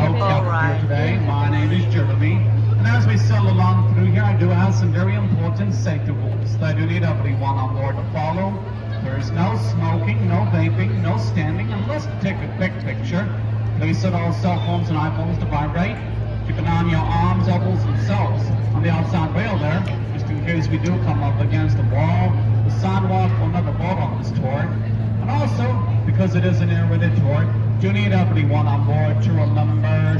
boat captain here today. My name is Jeremy. And as we sail along through here, I do have some very important safety rules that I do need everyone on board to follow. There's no smoking, no vaping, no standing, unless to take a quick picture. Please set all cell phones and iPhones to vibrate. Keep an eye on your arms, elbows, and cells on the outside rail there, just in case we do come up against the wall, the sidewalk, or another boat on this tour. And also, because it is an air-rated tour, do need everyone on board to remember,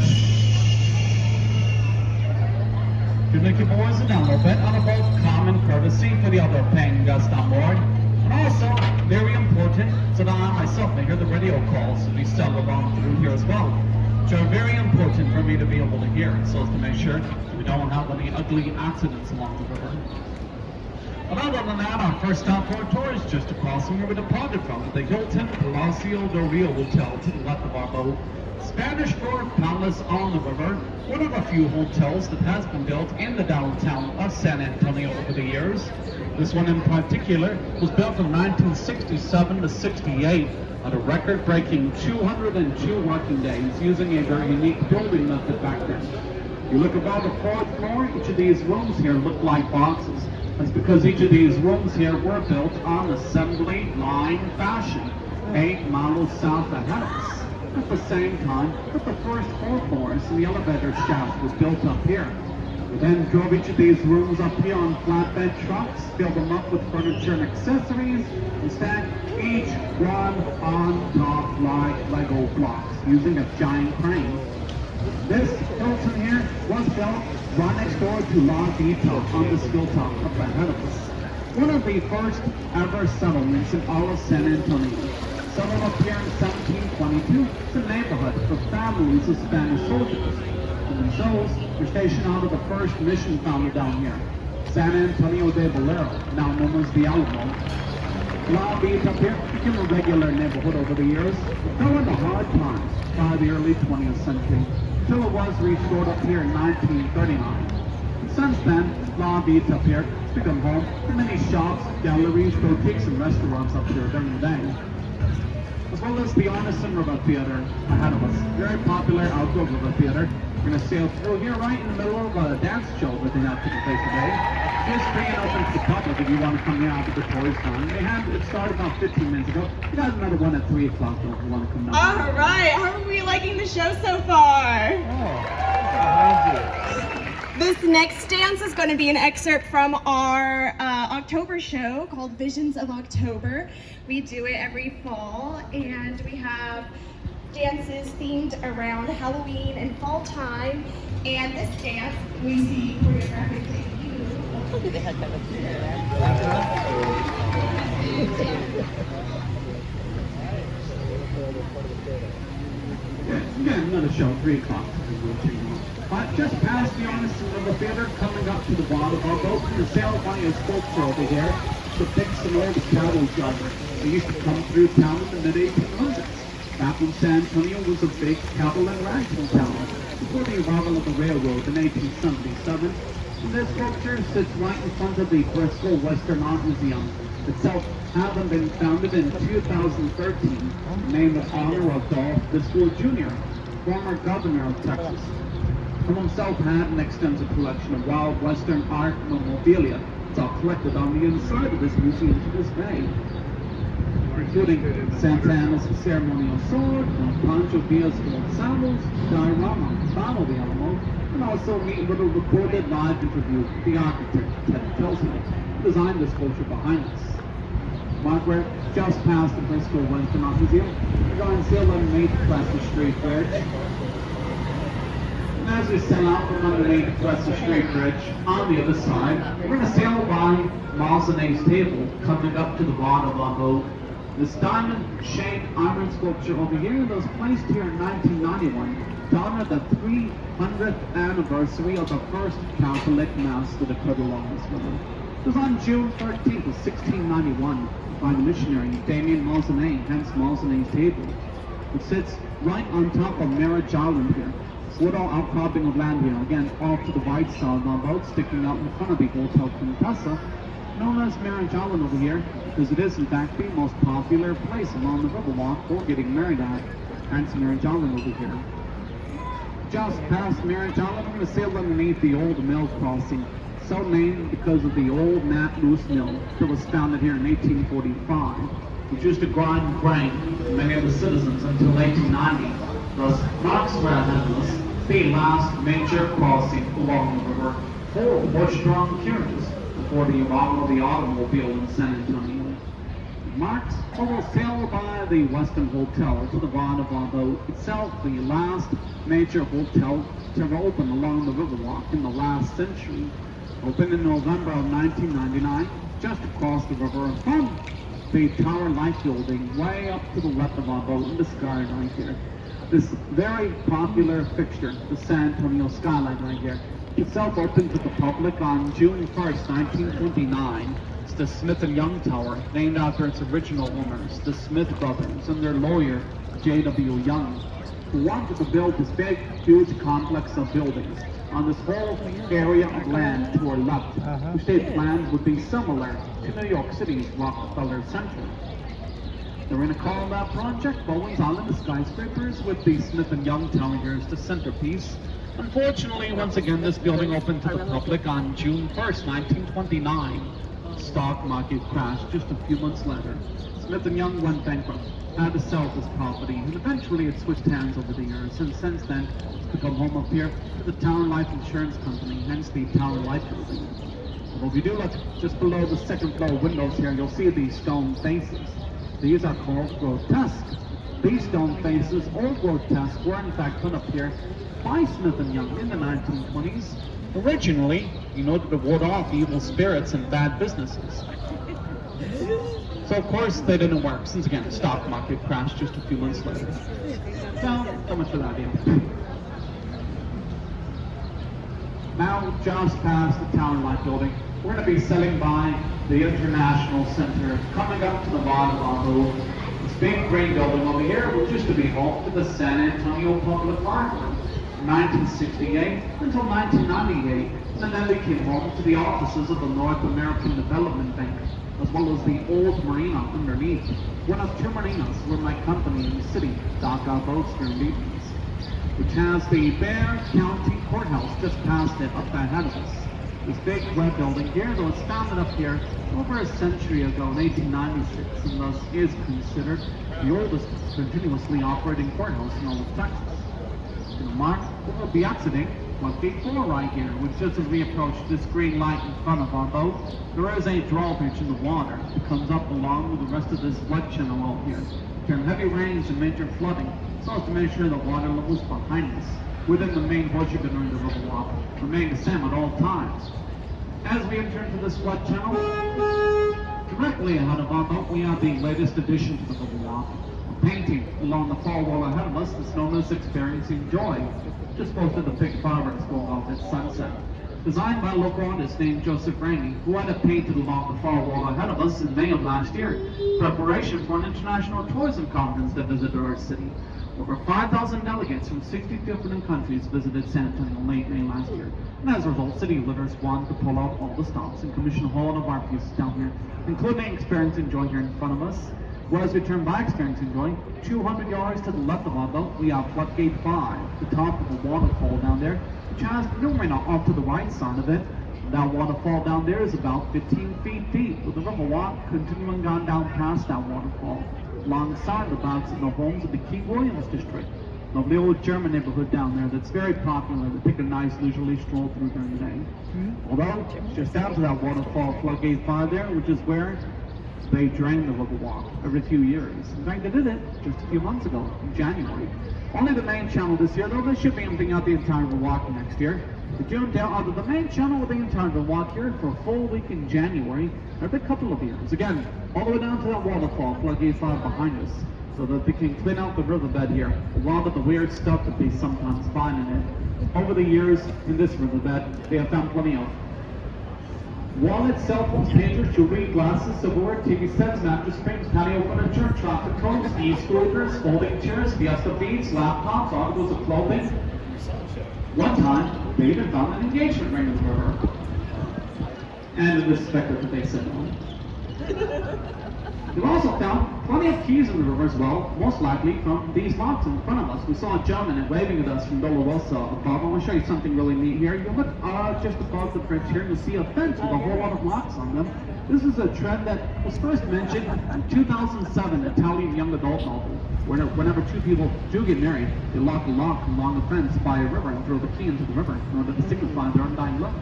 to make your boys a down a little bit on a boat, common courtesy for the other paying guests on board. And also, very important, so that I myself may hear the radio calls as we sail along through here as well, which are very important for me to be able to hear, so as to make sure we don't have any ugly accidents along the river. But other than that, our first stop for our tour is just across from where we departed from, the Hilton Palacio del Rio Hotel to the left of our boat. Spanish Fort Palace on the river, one of a few hotels that has been built in the downtown of San Antonio over the years. This one in particular was built from 1967 to 68 on a record-breaking 202 working days using a very unique building method back then. You look above the fourth floor, each of these rooms here look like boxes. That's because each of these rooms here were built on assembly line fashion, 8 miles south ahead of us. At the same time that the first 4 floors and the elevator shaft was built up here. We then drove each of these rooms up here on flatbed trucks, filled them up with furniture and accessories, and stacked each one on top like Lego blocks using a giant crane. This Hilton here was built right next door to La Vita on this hilltop up ahead of us. One of the first ever settlements in all of San Antonio. Settled up here in 1722, it's a neighborhood for families of Spanish soldiers. And themselves were stationed out of the first mission founded down here, San Antonio de Valero, now known as the Alamo. La Vita up here became a regular neighborhood over the years, but fell into hard times by the early 20th century, until it was restored up here in 1939. And since then, La Vita up here has become home to many shops, galleries, boutiques, and restaurants up here during the day. As well as the Arneson River Theater ahead of us. Very popular outdoor river theater. We're going to sail through here right in the middle of a dance show that they have taking place today. It's free and open to the public if you want to come here after the tour is done. It started about 15 minutes ago. We got another one at 3 o'clock though if you want to come down. All right, how are we liking the show so far? This next dance is going to be an excerpt from our October show called Visions of October. We do it every fall, and we have dances themed around Halloween and fall time. And this dance we see choreographed Look at the head of Again, another show, 3 o'clock. Just past the Arneson River Theater, coming up to the bottom of our boat, the sail funny a sculpture over here depicts an old cattle driver. They used to come through town in the mid-1800s. Back when San Antonio was a big cattle and ranching town, before the arrival of the railroad in 1877. And this sculpture sits right in front of the Bristol Western Art Museum, itself having been founded in 2013, named in honor of Dolph Bristol Jr., former governor of Texas, who himself had an extensive collection of wild Western art memorabilia. It's all collected on the inside of this museum to this day, including Santa Anna's ceremonial sword, Pancho Villa's gold saddles, diorama, Battle of the Alamo, and also meet with a recorded live interview with the architect, Ted Tilson, who designed this sculpture behind us. Margaret, just past the Bristol Western Art Museum, we're going to sail underneath Preston Street Bridge. And as we sail out from underneath Preston Street Bridge, on the other side, we're going to sail by Malsonet's Table, coming up to the bottom of our boat. This diamond-shaped iron sculpture over here was placed here in 1991 to honor the 300th anniversary of the first Catholic Mass that occurred along this river. It was on June 13th of 1691 by the missionary Damien Malsonet, hence Malsonet's Table. It sits right on top of Marriage Island here. This little outcropping of land here, again off to the right side of our boat, sticking out in front of the Hotel Contessa, known as Marriage Island over here, because it is in fact the most popular place along the Riverwalk for getting married at, hence Marriage Island over here. just past Mary John, we're going to sail underneath the old mill crossing, so named because of the old Nat Moose Mill that was founded here in 1845, which used to grind grain for many of the citizens until 1890. Thus, marks was the last major crossing along the river for horse-drawn carriages before the arrival of the automobile in San Antonio. Marks will sail by the Weston Hotel to the bottom of our boat itself, the last major hotel to ever open along the Riverwalk in the last century. Opened in November of 1999, just across the river from the Tower Light Building, way up to the left of our boat in the sky right here. This very popular fixture, the San Antonio skyline right here, itself opened to the public on June 1st, 1929. It's the Smith & Young Tower, named after its original owners, the Smith brothers, and their lawyer, J.W. Young, who wanted to build this big, huge complex of buildings on this whole area of land to our left, which they planned would be similar to New York City's Rockefeller Center. They're going to call that project Bowen's Island Skyscrapers, with the Smith & Young Tower here as the centerpiece. Unfortunately, once again, this building opened to the public on June 1st, 1929. Stock market crashed just a few months later. Smith & Young went bankrupt, had to sell this property, and eventually it switched hands over the years, and since then it's become home up here to the Tower Life Insurance Company, hence the Tower Life Building. Well, if you do look just below the second floor windows here, you'll see these stone faces. These are called grotesque. These stone faces, or grotesque, were in fact put up here by Smith & Young in the 1920s. Originally, in order to ward off evil spirits and bad businesses. So of course they didn't work, since again the stock market crashed just a few months later. So much for that deal. Now, just past the Tower Light Building, we're going to be sailing by the International Center, coming up to the bottom of our boat. This big green building over here, which used to be home to the San Antonio Public Library from 1968 until 1998, and then became home to the offices of the North American Development Bank, as well as the old marina underneath. One of two marinas where my company in the city dock our boats during evenings, which has the Bear County Courthouse just past it up ahead of us. This big red building here, though, was founded up here over a century ago in 1896, and thus is considered the oldest continuously operating courthouse in all of Texas. To the mark, we'll be exiting Gate 4 right here, which just as we approach this green light in front of our boat, there is a drawbridge in the water that comes up along with the rest of this flood channel out here. During heavy rains and major flooding, so as to make sure the water levels behind us, within the main budget during the Riverwalk, remain the same at all times. As we enter into this flood channel, directly ahead of our boat, we have the latest addition to the Riverwalk, a painting along the far wall ahead of us that's known as Experiencing Joy, just posted the big fireworks going off at sunset. Designed by a local artist named Joseph Rainey, who had it painted along the far wall ahead of us in May of last year, preparation for an international tourism conference that visited our city. Over 5,000 delegates from 60 different countries visited San Antonio late May last year. And as a result, city leaders wanted to pull out all the stops and commission a whole lot of art pieces down here, including Experiencing Joy here in front of us. Whereas we turn by Experiencing Joy, 200 yards to the left of our boat, we have Floodgate 5, the top of a waterfall down there, which has no marina off to the right side of it. That waterfall down there is about 15 feet deep, with the Riverwalk continuing on down past that waterfall, alongside the backs of the homes of the King Williams district, of the old German neighborhood down there that's very popular to take a nice leisurely stroll through during the day. Although, just down to that waterfall, Floodgate 5 there, which is where they drain the Riverwalk every few years. In fact, they did it just a few months ago, in January. Only the main channel this year, though. They should be emptying out the entire Riverwalk next year. The June down out of the main channel with the entire Riverwalk here for a full week in January, every couple of years. Again, all the way down to that waterfall, Floodgate 5 behind us, so that they can clean out the riverbed here, a lot of the weird stuff that they sometimes find in it. Over the years, in this riverbed, they have found plenty of wallet, cell phones, pagers, jewelry, glasses, silverware, TV sets, mattress springs, patio furniture, chocolate cones, e-scooters, folding chairs, Fiesta beads, laptops, articles of clothing. One time, they even found an engagement ring in the river. And it was suspected that they said no. We've also found plenty of keys in the river as well, most likely from these locks in front of us. We saw a gentleman waving at us from Dolorosa above. I want to show you something really neat here. You look just above the bridge here, you'll see a fence with a whole lot of locks on them. This is a trend that was first mentioned in 2007 Italian young adult novel, where whenever two people do get married, they lock a lock along the fence by a river and throw the key into the river in order to signify their undying love.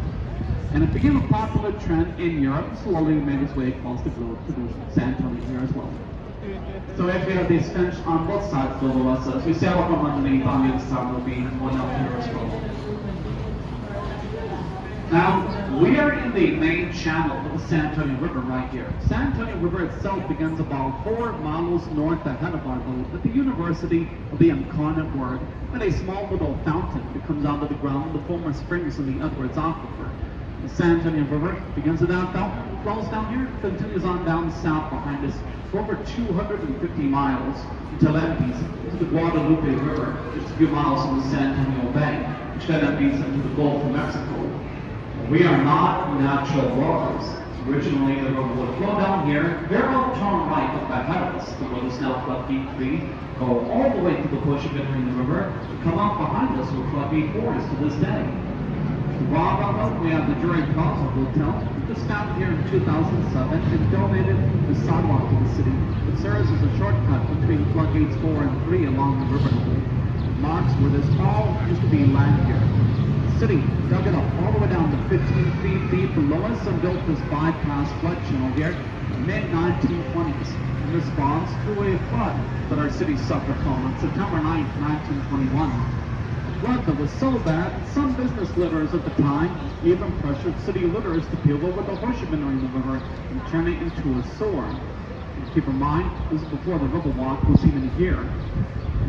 And it became a popular trend in Europe, slowly made its way across the globe to San Antonio here as well. So if we have these fence on both sides of the Dolorosa, as we sail up from underneath on the other side, will be one up here as well. Now, we are in the main channel of the San Antonio River right here. San Antonio River itself begins about 4 miles north ahead of our boat at the University of the Incarnate Word, and a small little fountain that comes out of the ground in the former springs of the Edwards Aquifer. The San Antonio River begins at that fountain, flows down here, continues on down south behind us for over 250 miles until it empties into the Guadalupe River, just a few miles from the San Antonio Bay, which then empties into the Gulf of Mexico. We are not natural waters. Originally, the river would flow down here, veer out, turn right up ahead of us, the road is now floodgate 3, go all the way to the bush of entering the river, come out behind us with floodgate 4 to this day. While we have the Jury Plaza Hotel, just founded here in 2007 and donated the sidewalk to the city. It serves as a shortcut between floodgates 4 and 3 along the river. It marks where this all used to be land here. The city dug it up all the way down to 15 feet deep below us and built this bypass flood channel here in the mid-1920s in response to a flood that our city suffered from on September 9, 1921. Flood that was so bad, some business litters at the time even pressured city litters to peel over the horseshoemen in the river and turn it into a sewer. And keep in mind, this is before the Riverwalk was even here.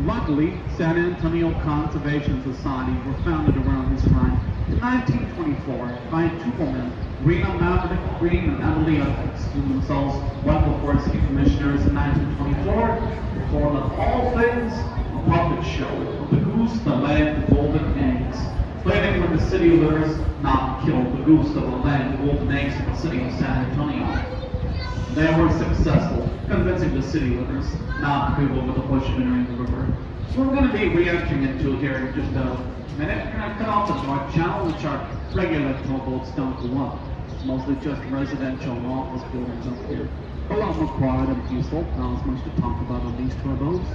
Luckily, San Antonio Conservation Society were founded around this time in 1924 by two women, Rena Maverick Green and Emily Edwards, who themselves went before city commissioners in 1924 to form of all things a puppet show of the goose that laid the golden eggs, planning with the city litters not kill the goose that will lay the golden eggs in the city of San Antonio. They were successful, convincing the city litters not to go over the bush of entering the river. So we're going to be re-entering into here in just a minute. We're going to cut off the North Channel, which our regular towboats don't go up. It's mostly just residential and office buildings up here. A lot more quiet and peaceful, not as much to talk about on these towboats.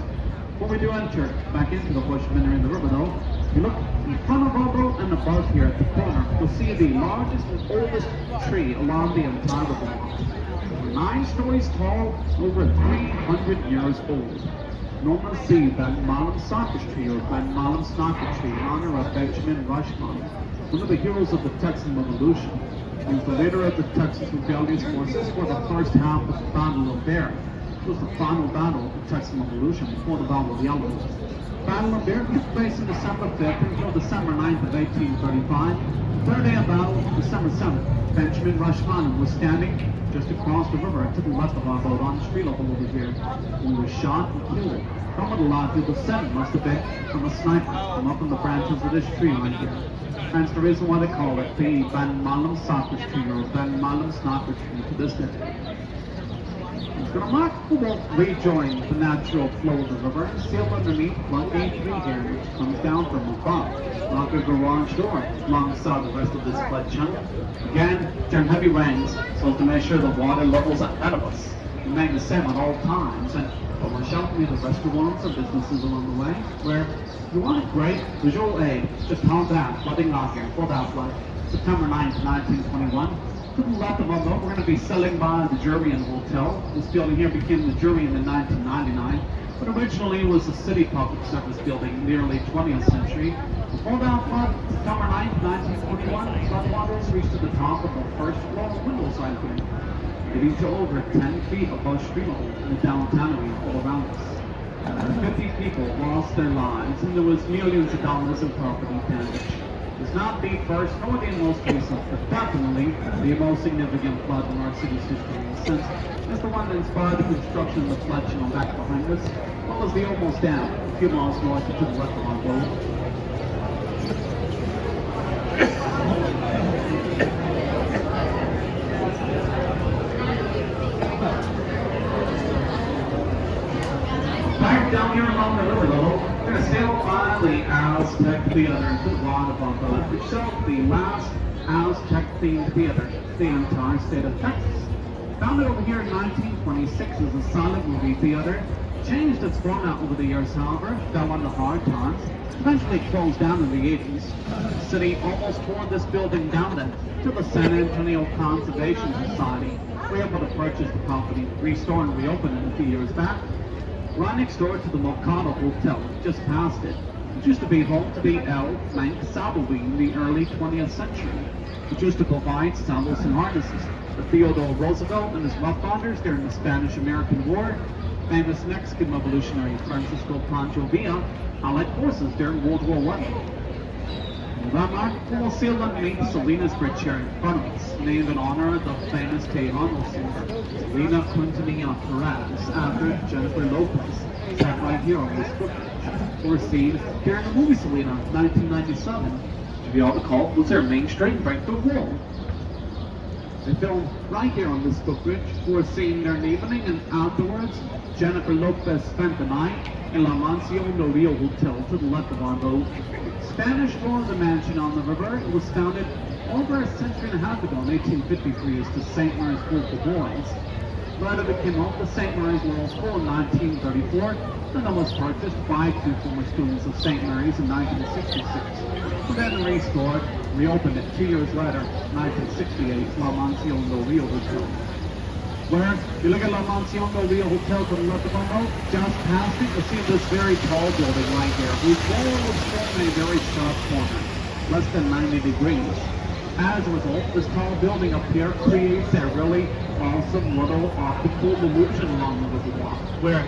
When we do enter back into the bush of entering the river though, you look in front of our boat and above here at the corner, you'll see the largest and oldest tree along the entire river. 9 stories tall, over 300 years old. Norman C. Van Malam Saunders Tree, or Van Malam Snocker Tree, in honor of Benjamin Rushmont, one of the heroes of the Texan Revolution. He was the leader of the Texas Rebellious Forces for the first half of the Battle of Bear. It was the final battle of the Texan Revolution before the Battle of Yellow. The Battle of Bear took place on December 5th until December 9th of 1835. The third day of battle, December 7th, Benjamin Rushmont was standing just across the river to the left of our boat on the street level over here. We were shot and killed. Some of the lot of the descent must have been from a sniper from up in the branches of this tree right here. Hence the reason why they call it the Van Malam Saunders Tree or Van Malam Snocker Tree to this day. It's going to mark who will rejoin the natural flow of the river and sail underneath floodgate 3 here, which comes down from above, like a garage door, alongside the rest of this flood channel. Again, during heavy rains, so as to make sure the water levels ahead of us remain the same at all times, and we're sheltering the restaurants and businesses along the way, where you want a great visual aid, just how that flooding out here, for that flood, September 9th, 1921. To the left of our boat, we're going to be sailing by the Jurian Hotel. This building here became the Jurian in 1999, but originally it was a city public service building in the early 20th century. Before that flood, September 9th, 1941, floodwaters reached to the top of the first floor windows right here, getting to over 10 feet above street level in the downtown area all around us. 50 people lost their lives, and there was millions of dollars in property damage. It's not the first nor the most recent, but definitely the most significant flood in our city's history. Since it's the one that inspired the construction of the flood channel back behind us, what was the almost dam a few miles north to the left of our boat. right down here along the river level, we're going to sail by the Aztec Theater to the one above the left itself, the last Aztec themed theater, the entire state of Texas. Founded over here in 1926 as a silent movie theater, changed its format over the years, however, fell under hard times, eventually closed down in the 80s. The city almost tore this building down then to the San Antonio Conservation Society. We were able to purchase the property, restore and reopen it a few years back. Right next door to the Mercado Hotel, just past it. It used to be home to the El Blanc Saddlery in the early 20th century. It used to provide saddles and harnesses for Theodore Roosevelt and his rough riders during the Spanish-American War. Famous Mexican revolutionary Francisco Pancho Villa allied forces during World War I. Landmark will sail underneath Selena's bridge here in front of us, named in honor of the famous Tejano singer, Selena Quintanilla Perez, after Jennifer Lopez, sat right here on this footbridge. Were seen during the movie Selena, 1997. If you all recall, was their mainstream breakthrough role. They filmed right here on this footbridge, were seen there in the evening, and afterwards, Jennifer Lopez spent the night in La Mansión del Rio Hotel to the left of our boat. Spanish Florida Mansion on the river. It was founded over a century and a half ago in 1853 as the St. Mary's School for Boys. Later became off the St. Mary's Law School in 1934, and then was purchased by two former students of St. Mary's in 1966. Then restored, reopened it 2 years later, 1968, La Mansión del Rio Hotel. Where you look at La Mansión del Rio Hotel to the left of our boat, just past it, you'll see this very tall building right here, whose wall was shown in a very sharp corner, less than 90 degrees. As a result, this tall building up here creates a really awesome little optical illusion along the riverwalk, where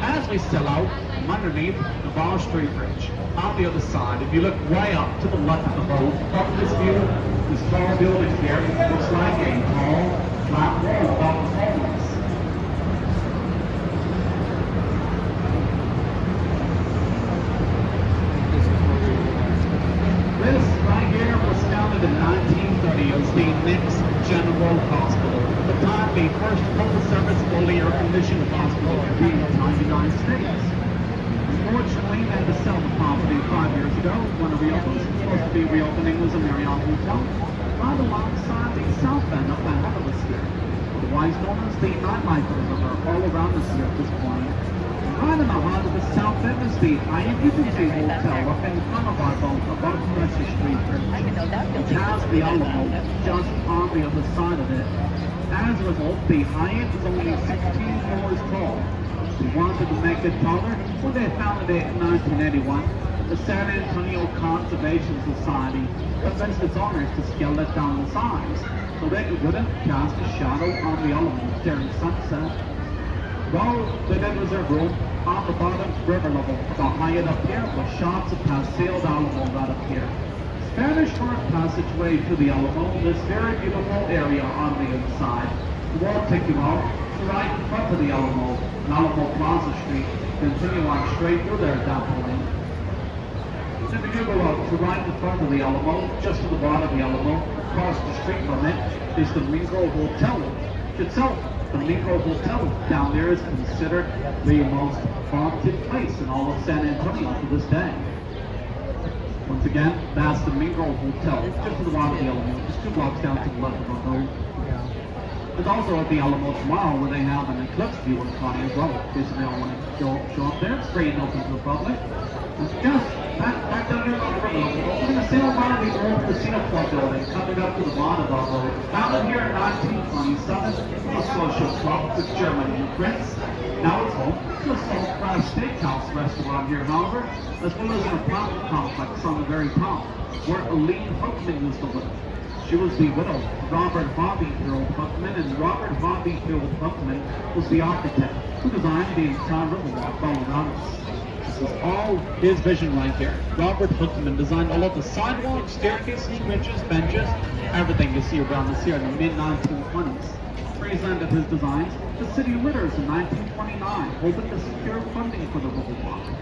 as we sail out from underneath the Bar Street Bridge, on the other side, if you look way up to the left of the boat, from this view, this tall building here looks like a tall, flat wall above the homeless. This right here was founded in 1930 as the Knicks General Hospital, at the time the first full-service, fully air-conditioned hospital in the entire United States. Unfortunately, they had to sell the property 5 years ago when it reopened. Supposed to be reopening was a Marriott hotel, right alongside the south end up ahead of us here. Otherwise known as the nightlife of the river, all around us here at this point. Right in the heart of the south end is the Ayacucho Hotel up in front of our boat, above Pressure Street. I didn't know that It building. has the Alamo just on the other side of it. As a result, the Hyatt is only 16 floors tall. They wanted to make it taller when they founded it in 1981. The San Antonio Conservation Society convinced its owners to scale it down the size so that it wouldn't cast a shadow on the elements during sunset. Well, they did reserve room on the bottom river level, the Hyatt up here, with shots of Paseo de Alamo right up here. Spanish Park passageway to the Alamo, this very beautiful area on the inside. The wall take you out right in front of the Alamo, Alamo Plaza Street, continue on straight through there at that point. If you go out to right in front of the Alamo, just to the bottom of the Alamo, across the street from it, is the Mingo Hotel itself. The Mingo Hotel down there is considered the most haunted place in all of San Antonio to this day. Once again, that's the Mingo Hotel, just to the bottom of the Alamo, just 2 blocks down to the left of our road. There's also at the Alamo tomorrow where they have an eclipse view in Connie as well. In case you don't want to show up there, it's free and open to the public. It's just back down here on the river. We're going to sail by the old Casino Club building, coming up to the bottom of our road. Founded here in 1927, a social club with German immigrants. Now it's home to a Soul Steakhouse restaurant here, however, as well as an apartment complex on the very top, where Aline Huckman was the widow. She was the widow of Robert Harvey-Field Huckman, and Robert Harvey-Field Huckman was the architect who designed the entire riverwalk all around us. This is all his vision right here. Robert Huckman designed all of the sidewalks, staircases, bridges, benches, everything you see around us here in the mid-1920s. Presented his designs to City Litters in 1929, hoping to secure funding for the riverwalk.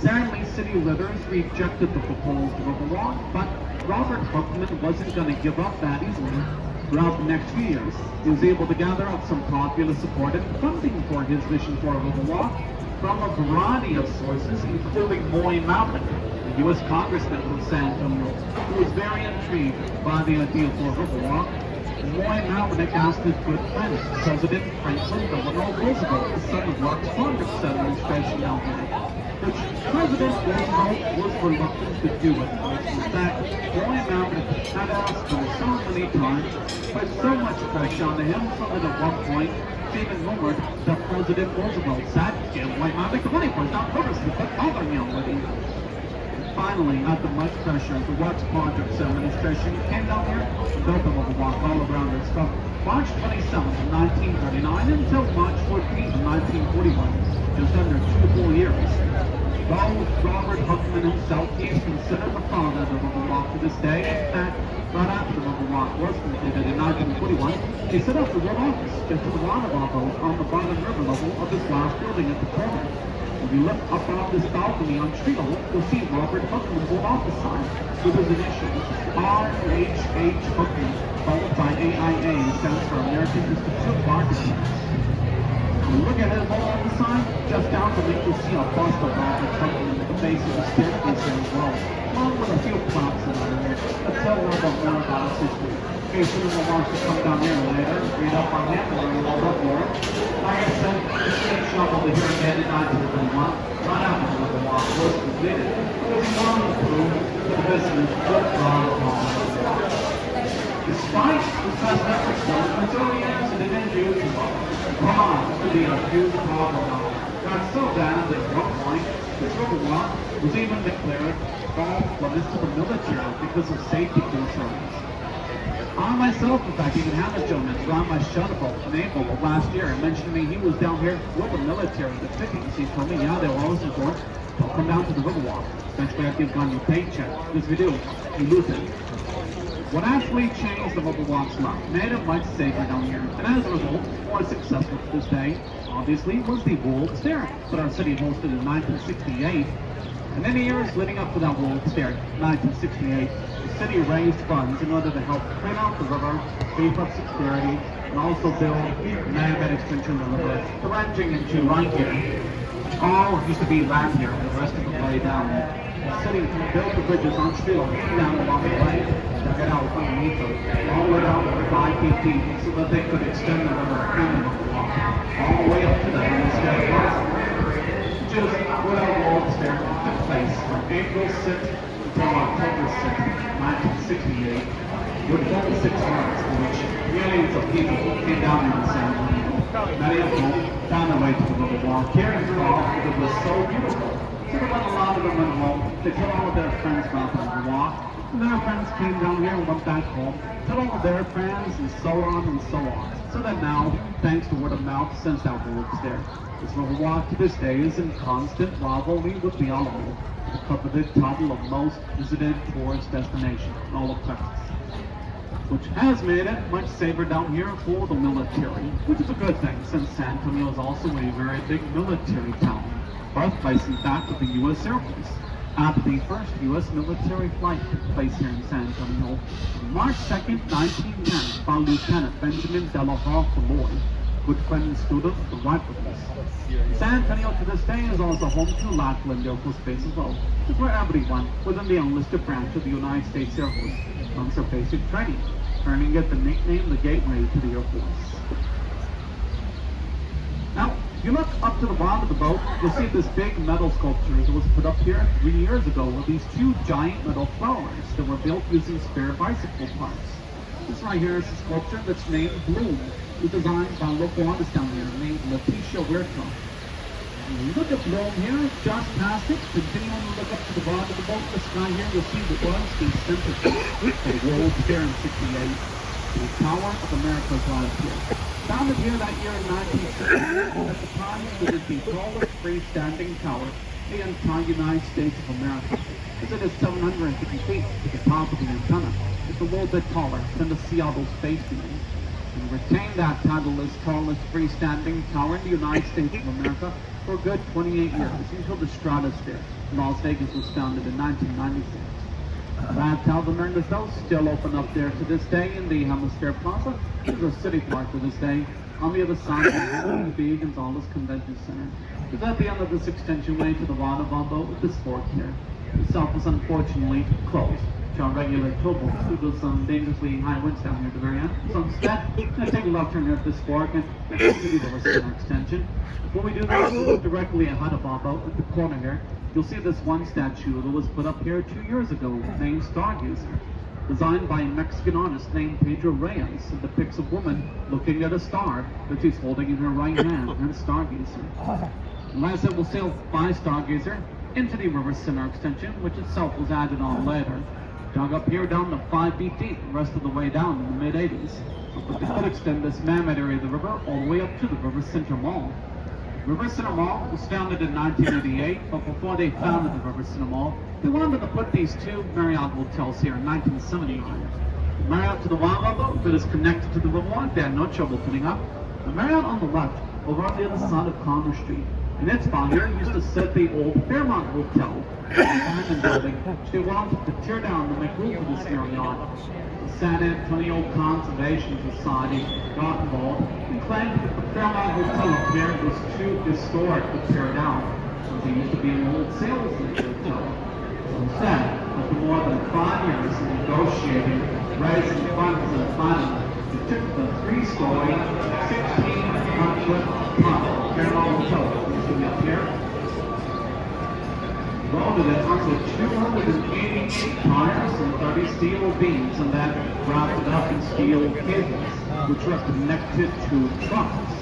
Sadly, City Litters rejected the proposed riverwalk, but Robert Huckman wasn't going to give up that easily. Throughout the next few years, he was able to gather up some popular support and funding for his vision for a riverwalk. from a variety of sources, including Moy Mountain, the U.S. Congressman from San Antonio, who was very intrigued by the idea for a Riverwalk. Moy Mountain asked his good friend, President Franklin Delano Roosevelt, the son of Mark Congress administration out there, which President Roosevelt was reluctant to do it. In fact, Moy Mountain had asked him so many times, put so much pressure on him, so that at one point, it's even rumored that President Roosevelt said, "Give Moy Mountain the money for his not purpose to put other young with him." Finally, after much pressure, the Works Projects administration came down here and built a Riverwalk all around it from March 27th of 1939 until March 14th of 1941, just under 2 full years. Though Robert Huckman himself is considered the father of the Riverwalk to this day, in fact, right after the Riverwalk was completed in 1941, he set up the wood office just to the right of our boat on the bottom river level of this last building at the corner. If you look up on this balcony on street level, you'll see Robert Huckman's old office sign with his initials, R.H.H. Huckman, followed by AIA, stands for American Institute of Architects. When you look at his old office sign, just down from it, you'll see a bust of Robert Huckman at the base of the staircase there as well, along with a few plaques around there that tell a little bit more about his history. In case anyone wants to come down here later, read up on him, or a little bit more. Like I said, the state shovel to here again in 1921, right after the Riverwalk was completed. It was one of the proof that the business would run on. Despite the best efforts done, the early years it didn't do too well. Bronze to be a huge problem now. Got so bad that at one point, this Riverwalk was even declared off limits to the military because of safety concerns. I myself, in fact, even had a gentleman fly my shuttle in April of last year and mentioned to me he was down here with the military, the 50s. He told me, yeah, they were always important. I'll come down to the Riverwalk. Eventually I give one your paycheck. Because we do, you lose it. What actually changed the Riverwalk's life, made it much safer down here, and as a result, more successful to this day, obviously, was the World's Fair that our city hosted in 1968. And in the years leading up to that World's Fair, 1968, the city raised funds in order to help clean out the river, beef up security, and also build man-made extension of the river, ranging into right here. All used to be land here, and the rest of it lay down. The city built the bridges on steel down along the way, dug it out underneath them, all the way down to 5 feet deep, so that they could extend the river and the Riverwalk, all the way up to the Homestead Plaza. Just where the World's Fair took place from April 6th until October 6th, 1968, with 46 months in which millions of people came down here in San Antonio. Many of them found their way to the Riverwalk here in fall because it was so beautiful. So when a lot of them went home, they told all of their friends about the Riverwalk, and their friends came down here and went back home, told all of their friends, and so on and so on. So that now, thanks to word of mouth, since that World's Fair, this Riverwalk to this day is in constant rivalry with the Alamo, the coveted title of most visited tourist destination in all of Texas, which has made it much safer down here for the military, which is a good thing since San Antonio is also a very big military town, birthplace in fact of the U.S. Air Force. After the first U.S. military flight took place here in San Antonio, on March 2nd, 1910, by Lieutenant Benjamin Delahaw Floyd, good friend and student of the rifles. San Antonio to this day is also home to Lackland Air Force Base as well, which is where everyone within the enlisted branch of the United States Air Force runs their basic training, earning it the nickname the Gateway to the Air Force. Now, if you look up to the bottom of the boat, you'll see this big metal sculpture that was put up here 3 years ago with these two giant metal flowers that were built using spare bicycle parts. This right here is a sculpture that's named Bloom. It was designed by a local artist down here named Letitia Huerta. Look at Bloom here, just past it. Continuing to look up to the bottom of the boat, this guy here, you'll see what was the centerpiece for the World's Fair in '68. The Tower of America is right up here. Founded here that year in 1960, at the time it was the tallest freestanding tower in the entire United States of America. As it is 750 feet to the top of the antenna. It's a little bit taller than the Seattle Space Station. And retained that title as tallest freestanding tower in the United States of America for a good 28 years, until the Stratosphere in Las Vegas was founded in 1996. That tower of though still open up there to this day in the Hemisphere Plaza. It's a city park to this day, On the other side of the Gonzalez Convention Center is at the end of this extensionway to the Watervombo with this fork here. Itself is unfortunately closed to our regular trouble due to some dangerously high winds down here at the very end. So instead, I'm going to take a left turn here at this fork and continue the River Center extension. Before we do this, we'll look directly at Watervombo at the corner here. You'll see this one statue that was put up here 2 years ago named Stargazer. Designed by a Mexican artist named Pedro Reyes. It depicts a woman looking at a star that she's holding in her right hand, and Stargazer. And like I said, we'll sail by Stargazer into the River Center extension, which itself was added on later. Dug up here down to 5 feet deep, the rest of the way down in the mid-80s. But they could extend this man-made area of the river all the way up to the River Center Mall. River Center Mall was founded in 1988, but before they founded the River Center Mall, they wanted to put these two Marriott hotels here in 1979. The Marriott to the Watervombo that is connected to the Riverwalk, they had no trouble putting up. The Marriott on the left, over on the other side of Commerce Street. In its founder used to sit the old Fairmont Hotel, the abandoned building, which they wanted to tear down to make room for this Marriott. The San Antonio Conservation Society got involved and claimed that the Fairmont Hotel up here was too historic to tear down, since it used to be an old salesman's hotel. So instead, after more than 5 years of negotiating, raising funds and funding, it took the 3-story, 1,600-ton Fairmont Hotel up here, welded it onto 288 tires and 30 steel beams, and then wrapped it up in steel cables, which were connected to trucks.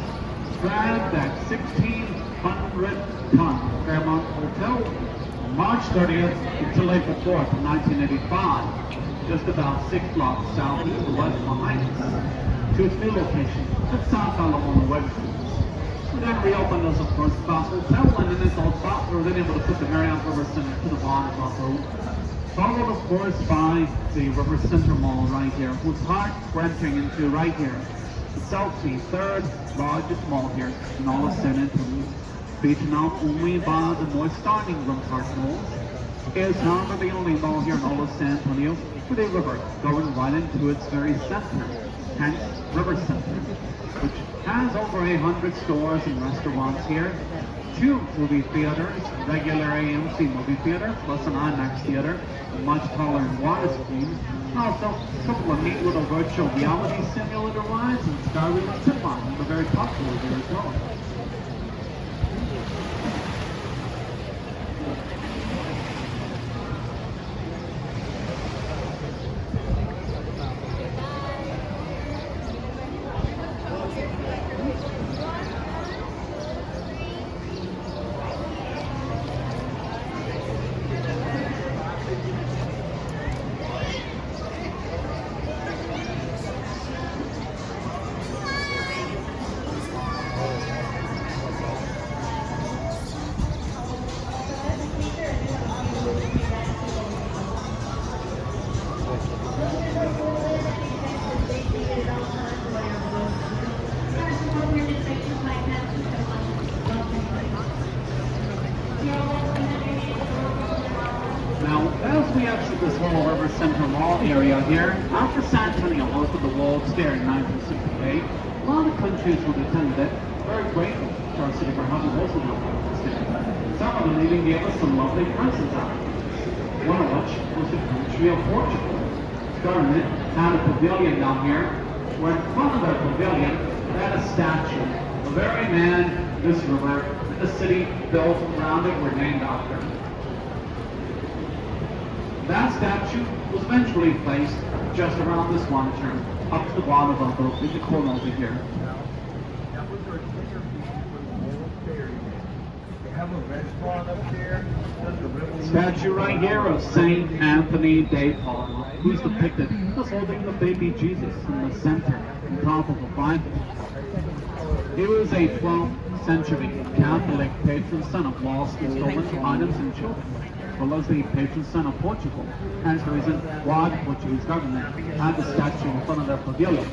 Dragged that 1,600-ton Fairmont Hotel on March 30th until April 4th of 1985, just about 6 blocks southeast of West behind us, to its new location at South Alabama Webster. We then reopened as a first-class hotel, and in this old spot, we were then able to put the Marriott River Center to the Watervombo. Followed, of course, by the River Center Mall right here, whose heart we're entering into right here. Itself the third largest mall here in all of San Antonio, beaten out only by the North Star England Park Mall. It is, however, the only mall here in all of San Antonio with a river going right into its very center, hence River Center, which has over 100 stores and restaurants here, 2 movie theaters, regular AMC movie theater, plus an IMAX theater, a much taller and wider screen, and also a couple of neat little virtual reality simulator rides and Skyrim and Zip Line, they're very popular here as well. Now, as we exit this whole River Center Mall area here, after San Antonio hosted the World's Fair in 1968, a lot of countries who attended it were very grateful to our city for having hosted the World's Fair. Some of them even gave us some lovely presents out of it, one of which was the country of Portugal. The government had a pavilion down here, where in front of their pavilion they had a statue. The very man, this river, and the city built around it were named after. That statue was eventually placed just around this one turn, up to the Watervombo in the corner over here. Statue right here of Saint Anthony de Padua, who's depicted as holding the baby Jesus in the center, on top of a Bible. He was a 12th century Catholic patron saint of lost and stolen items and children, as well as the patron saint of Portugal. Hence the reason why the Portuguese government had the statue in front of their pavilion.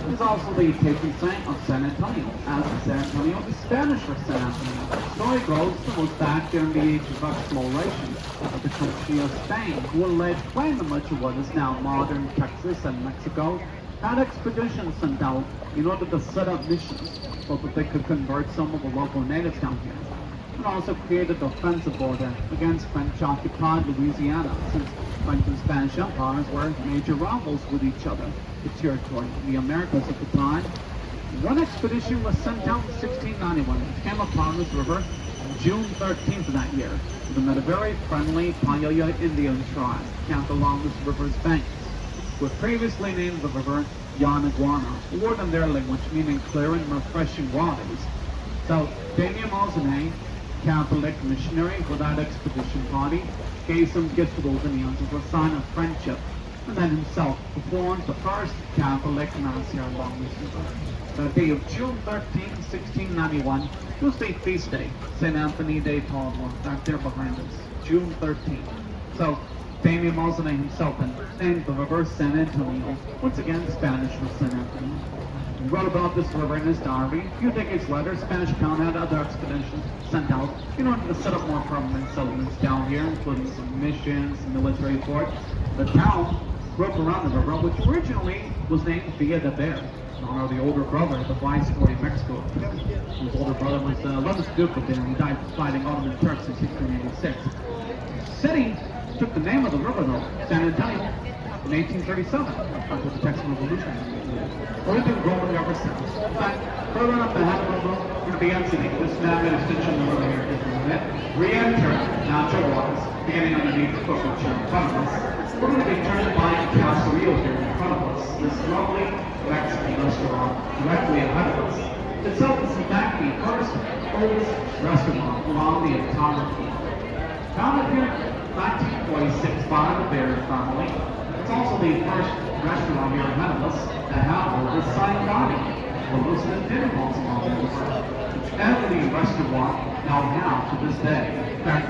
He's also the patron saint of San Antonio, as in San Antonio is Spanish for San Antonio. The story goes it was back during the age of exploration of the country of Spain, who laid claim to much of what is now modern Texas and Mexico, had expeditions sent out in order to set up missions so that they could convert some of the local natives down here, and also created a defensive border against French-occupied Louisiana, since French and Spanish empires were major rivals with each other, the territory in the Americas at the time. One expedition was sent out in 1691, which came upon this river on June 13th of that year. They met a very friendly Payoya Indian tribe camped along this river's banks, who had previously named the river Yanaguana, a word in their language meaning clear and refreshing waters. So Daniel Mosene, Catholic missionary for that expedition party, gave some gifts to those Indians as a sign of friendship, and then himself performed the first Catholic Mass here along this river. The day of June 13, 1691, was the feast day, St. Anthony de Padua, back there behind us, June 13. So, Daniel Mosene himself then named the river San Antonio, once again Spanish for San Antonio. He wrote about this river in his diary. A few decades later, Spanish Crown had other expeditions sent out in order to set up more permanent settlements down here, including some missions, military forts. The town grew up around the river, which originally was named Villa de Bear, in honor of the older brother of the Viceroy of Mexico. His older brother was the 11th Duke of Bear, and he died fighting Ottoman Turks in 1686. The city took the name of the river, though, San Antonio, in 1837, after the Texan Revolution. We've been growing ever since. In fact, further up ahead of the river, we're going to be exiting this man-made extension of the river here in a minute. Re-enter natural waters, beginning underneath the footbridge here in front of us. We're going to be turning by Casa Rio here in front of us, this lovely Mexican restaurant directly ahead of us. Itself is in fact the first oldest restaurant along the entire route. Founded here in 1946 by the Bear family, it's also the first restaurant here ahead of us that have this sign dining, or listed dinner halls along the river. It's every restaurant now have to this day. In fact,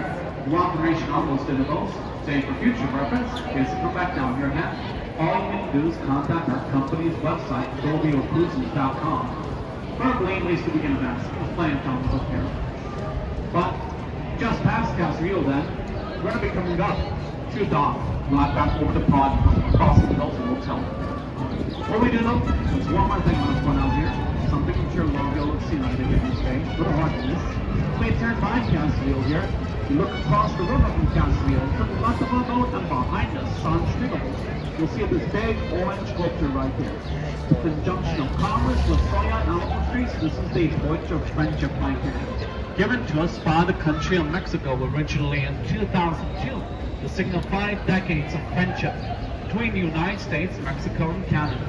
the operation of those dinner halls, say for future reference, is to come back down here again. All you need to do is contact our company's website, GoVioCruises.com. Probably at least to begin with, there's plenty of time to look here. But just past Casario then, we're going to be coming up to dock, right back over the pod, across the Hilton Hotel. Before we do though, there's one more thing I want to point out here. Something that your logo looks seen on the given stage. What a heart it is. We turn by Casario here. You look across the river from Casario to the left of our boat and behind us, San Strigo. You'll see this big orange sculpture right here. The conjunction of commerce with Soya and Alpha Streets. This is the Voyage of Friendship right here, given to us by the country of Mexico originally in 2002 to signify decades of friendship between the United States, Mexico, and Canada.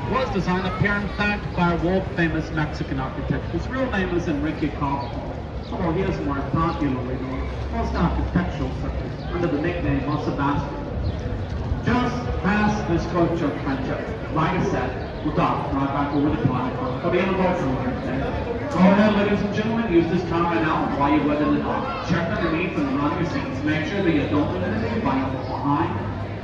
It was designed up here, in fact, by a world-famous Mexican architect. His real name is Enrique Carvajal, although he is more popularly known most architectural circles under the nickname of Sebastian. Just past this sculpture of friendship, like I said, we'll dock right back over the platform. I'll be on the boat from here today. Go ahead, ladies and gentlemen, use this camera now while you're wet in the dock. Check underneath and run your seats. Make sure that you don't leave anything vital behind.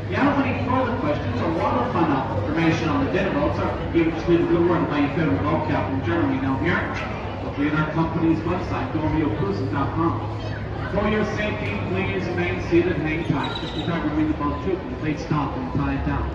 If you have any further questions or want to find out information on the dinner boats, or even just leave a good word by your favorite boat captain in Germany down here, look at our company's website, GoVioCruises.com. For your safety, please remain seated and hang tight. Just in time to bring the boat to a complete stop and tie it down.